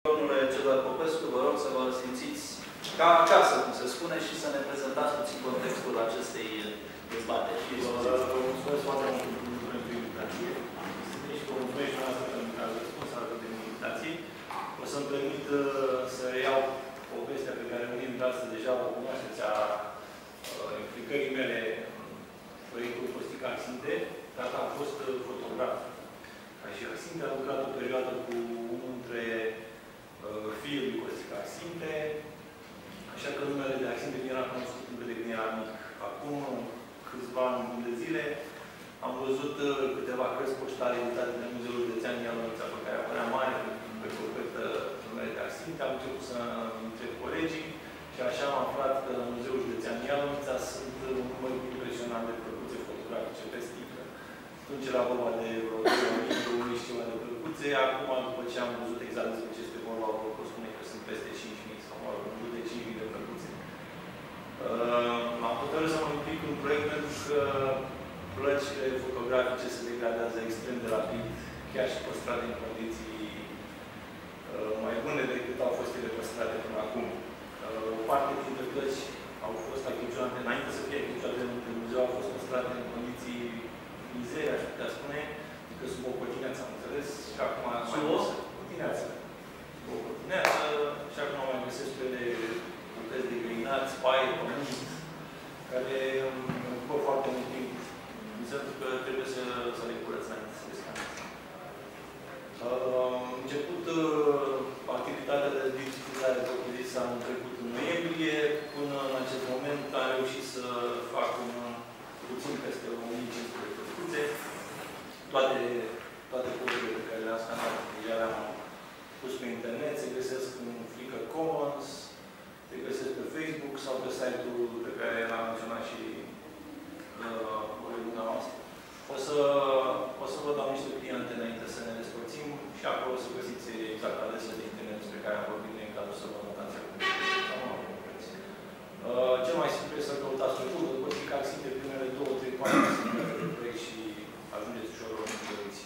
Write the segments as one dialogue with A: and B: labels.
A: Domnule Cezar Popescu, vă rog să vă simțiți ca acasă, cum se spune, și să ne prezentați puțin contextul acestei dezbateri.
B: Vă mulțumesc foarte mult pentru invitație. Și vă mulțumesc și noastră pentru că ați răspuns alături de invitație. O să-mi permit să reiau povestea pe care unii dintre astăzi deja o cunoașteți a implicării mele în proiectul Costica Axinte. Tata a fost fotograf. Ca și Axinte a lucrat o perioadă cu unul dintre fiul lui Costica Axinte, așa că numele de Axinte mi era cunoscut încă de când era mic. Acum câțiva ani de zile am văzut câteva cărți poștale editate de Muzeul Județean Ialomița, pe care apărea mare pe copertă numele de Axinte. Am început să întreb colegii și așa am aflat că în Muzeul Județean Ialomița sunt un număr impresionant de plăcuțe fotografice pe sticlă. Atunci era vorba de vreo 2000 și ceva de plăcuțe. Acum, după ce am văzut exact despre ce este vorba, vă spune că sunt peste 5.000 sau în jur de 5.000 de plăcuțe. M-am hotărât să mă implic în proiect pentru că plăcile fotografice se degradează extrem de rapid, chiar și păstrate în condiții mai bune decât au fost ele păstrate până acum. O parte dintre plăci au fost achiziționate, înainte să fie achiziționate în muzeu, au fost păstrate în condiții mizere, aș putea spune, că sub o cotineață, am înțeles, și acum sub o cotineață. Sub o cotineață, și acum mai găsesc pe ele bucăți de grinați, paie, pământ, care ocupă foarte mult timp. Înseamnă că trebuie să le curăț înainte să le scanezi. Am început activitatea de digitalizare propriu-zisă anul trecut în noiembrie. Până în acest moment am reușit să fac puțin peste 1500 de plăcuțe. Toate pozele pe care le-am scanat, le-am pus pe internet, se găsesc în Flickr Commons, se găsesc pe Facebook sau pe site-ul pe care l-am menționat și colegul dumneavoastră. O să vă dau niște cliente înainte să ne despărțim și acolo să găsiți exact adresele de internet despre care am vorbit în cazul să vă notați acum. Cel mai simplu este să căutați pe Google, Costica Axinte, primele 2-3 pagini de proiect și ajungeți ușor în doriți.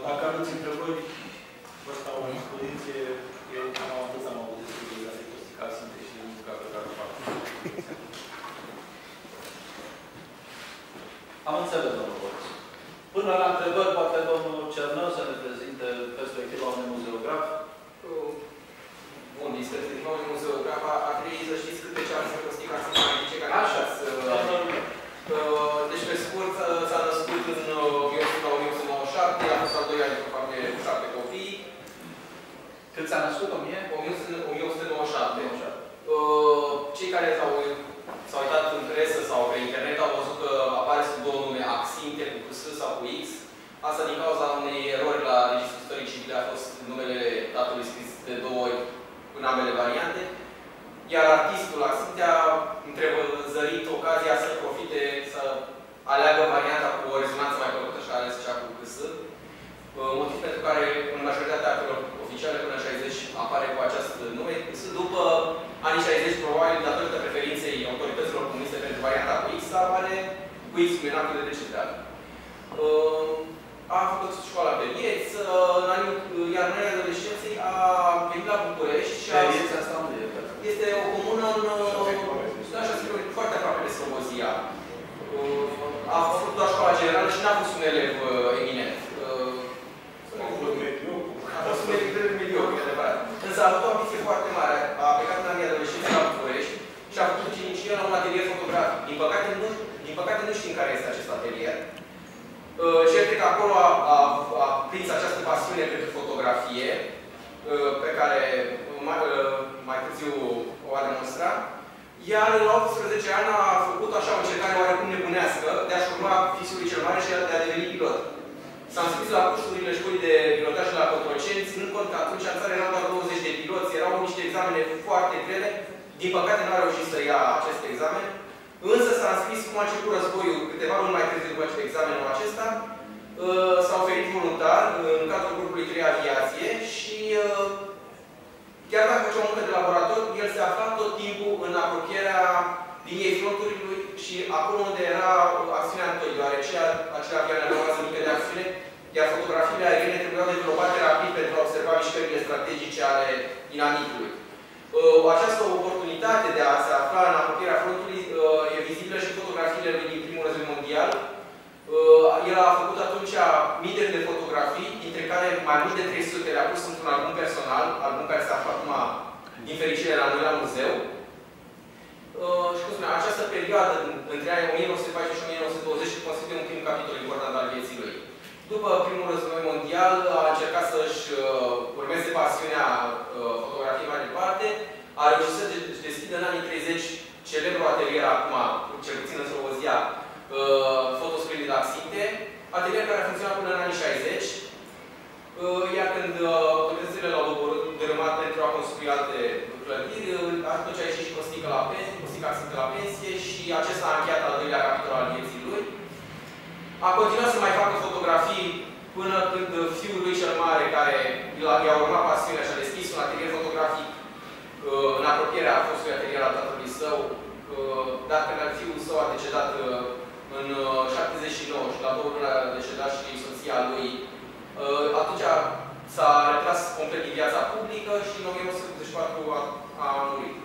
B: Dacă aveți întrebări, vă stau la dispoziție. Eu am atât am auzit despre de Costica Axinte și munca pe care o fac.
A: Am înțeles, domnul Boris. Până la întrebări, poate domnul Cernău să ne prezinte perspectiva unui muzeograf.
C: Bun, din perspectiva unui muzeograf, ar trebui să știți câte ce am să Costica Axinte mai zice care așa. Deci, pe scurt, s-a născut în 1997, a fost al 2 ani cu familie cu 7 copii.
A: Cât s-a născut?
C: 1997. Cei care s-au uitat în presă sau pe internet au văzut că apare sub două nume, Axinte cu S sau cu X. Asta din cauza unei erori la Registrul Istoric Civil a fost numele tatălui scris de 2 ori în ambele variante. Iar artistul Axinte a întrevăzărit ocazia să profite, să aleagă varianta cu o rezonanță mai plăcută și a ales cea cu S. Motiv pentru care în majoritatea actelor oficiale până în 60 apare cu acest nume. După anii 60, probabil, datorită preferinței autorităților comuniste pentru varianta cu X, apare cu X cu menacul de decedat. A făcut școala pe Vieț, iar în anii adolescenței a venit la București și a... Este o comună în... foarte aproape de Slobozia. A făcut doar școala generală și n-a fost un elev eminent. A fost un elev mediocru, e adevărat. Însă a avut o ambiție foarte mare. A plecat în anii adolescenței la București și a făcut ucenicie la un atelier fotografic. Din păcate nu știm care este acest atelier. Cert că acolo a prins această pasiune pentru fotografie, pe care mai târziu o a demonstrat. Iar la 18 ani a făcut așa o încercare oarecum nebunească de a-și urma fixului cel mare și de a deveni pilot. S-a înscris la cursurile școlii de pilotaj la Cotroceni, ținând cont că atunci în țară erau doar 20 de piloți, erau niște examene foarte grele. Din păcate nu a reușit să ia acest examen. Însă s-a înscris, cum a început războiul, câteva luni mai târziu după examenul acesta, s-a oferit voluntar în cadrul grupului 3 Aviație și chiar dacă făcea o muncă de laborator, el se afla tot timpul în apropierea liniei frontului și acolo unde era acțiunea întâi, deoarece acele avioane aveau o rază mică de acțiune, iar fotografiile aeriene trebuiau dezvoltate rapid pentru a observa mișcările mișcările strategice ale inamitului. Această oportunitate de a se afla în apropierea frontului e vizibilă și fotografiile lui din primul război mondial. El a făcut atunci mii de fotografii, dintre care mai mult de 300 le-a pus într-un album personal, album care se află acum, din fericire, la noi la muzeu. Și cum spuneam, această perioadă între anii 1914 și 1920 constituie un prim capitol important al vieții lui. După primul război mondial, a încercat să-și urmeze pasiunea fotografiei mai departe. A reușit să deschidă în anii 30 celebrul atelier, acum, cel puțin în Slobozia, Fotoscreen de la Xinte, atelier care a funcționat până în anii 60, iar când autoritățile l-au dărâmat pentru a construi alte clădiri, atunci a ieșit și Costică la pensie și acesta a încheiat al doilea capitol al vieții lui. A continuat să mai facă fotografii până când fiul lui cel mare, care i-a urmat pasiunea și a deschis un atelier fotografic în apropierea fostului atelier al tatălui său, dar când fiul său a decedat în 79 și la 2 luni a decedat și soția lui, atunci s-a retras complet din viața publică și în 1984 a murit.